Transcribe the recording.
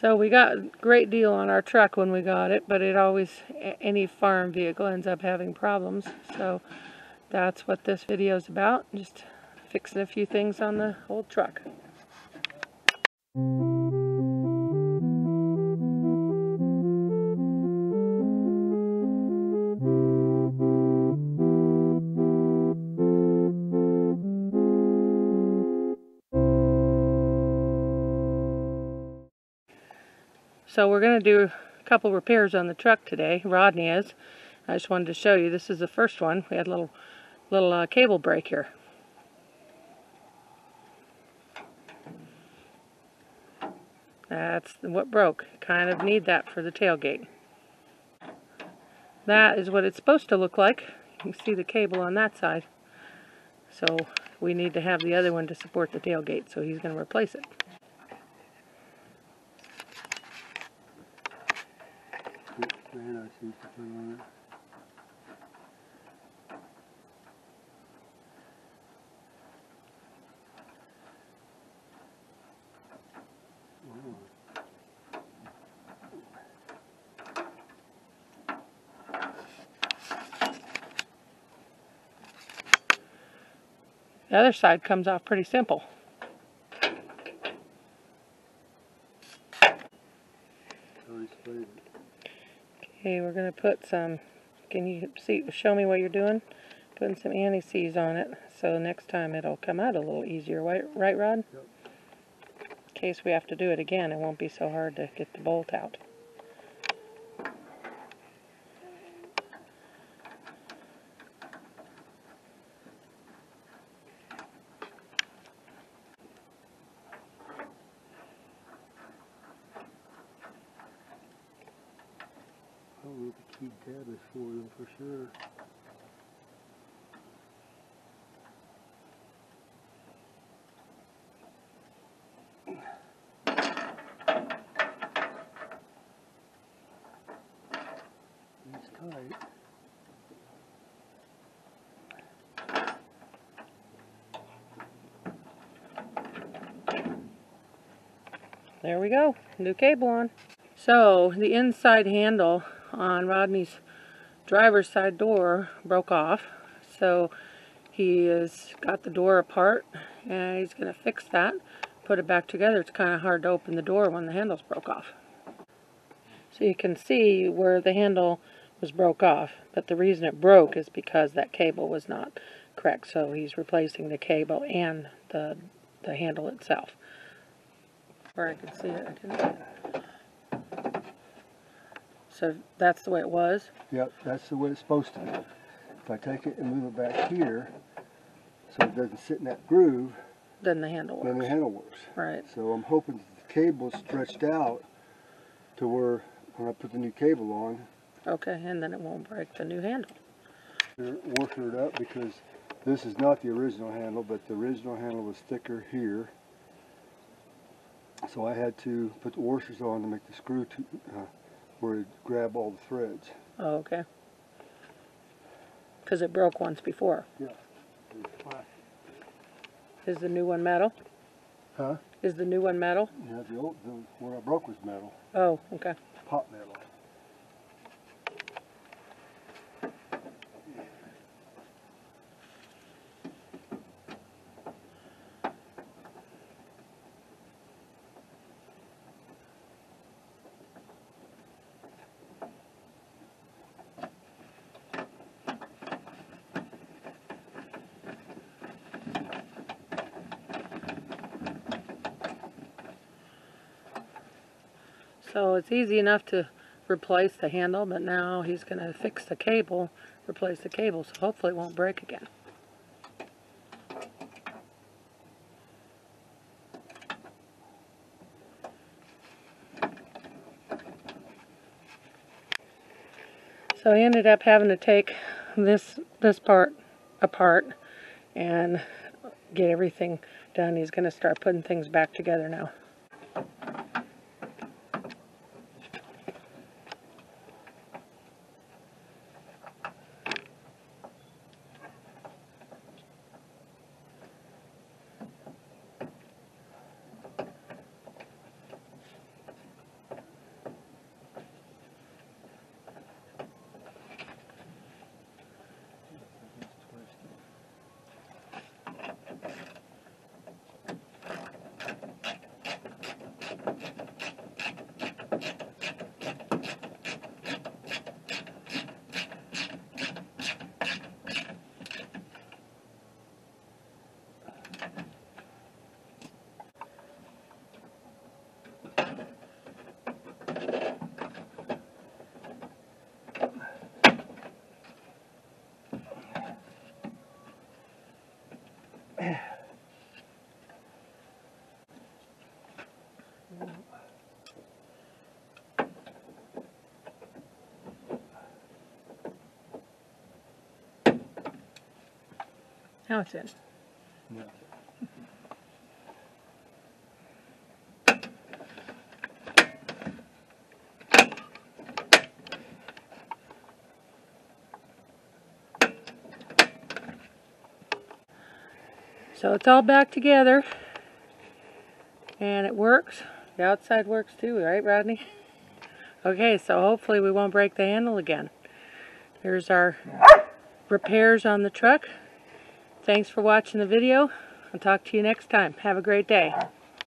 So we got a great deal on our truck when we got it, but it always, any farm vehicle ends up having problems. So that's what this video is about, just fixing a few things on the old truck. So we're going to do a couple repairs on the truck today. Rodney is. I just wanted to show you. This is the first one. We had a little cable break here. That's what broke. Kind of need that for the tailgate. That is what it's supposed to look like. You can see the cable on that side. So we need to have the other one to support the tailgate, so he's going to replace it. The other side comes off pretty simple. Okay, we're going to put some, can you see, show me what you're doing? Putting some anti-seize on it, so next time it'll come out a little easier, right Rod? Yep. In case we have to do it again, it won't be so hard to get the bolt out. I don't know what the key tab is for them for sure. It's tight. There we go, new cable on. So the inside handle on Rodney's driver's side door broke off, so he has got the door apart and he's going to fix that, put it back together. It's kind of hard to open the door when the handles broke off. So you can see where the handle was broke off, but the reason it broke is because that cable was not correct, so he's replacing the cable and the handle itself. Where I can see it, I can. So that's the way it was? Yep, that's the way it's supposed to be. If I take it and move it back here, so it doesn't sit in that groove, Then the handle works. then the handle works. Right. So I'm hoping that the cable's stretched out to where when I put the new cable on, Okay, and then it won't break the new handle. washer it up, because this is not the original handle, but the original handle was thicker here. So I had to put the washers on to make the screw to where it grab all the threads. Oh, okay. Because it broke once before. Yeah. Is the new one metal? Huh? Is the new one metal? Yeah, the one I broke was metal. Oh, okay. Pot metal. So it's easy enough to replace the handle, but now he's going to fix the cable, replace the cable, so hopefully it won't break again. So he ended up having to take this part apart and get everything done. He's going to start putting things back together now. Now it's in. No. So it's all back together, and it works. The outside works too, right, Rodney? Okay, so hopefully we won't break the handle again. There's our repairs on the truck. Thanks for watching the video. I'll talk to you next time. Have a great day.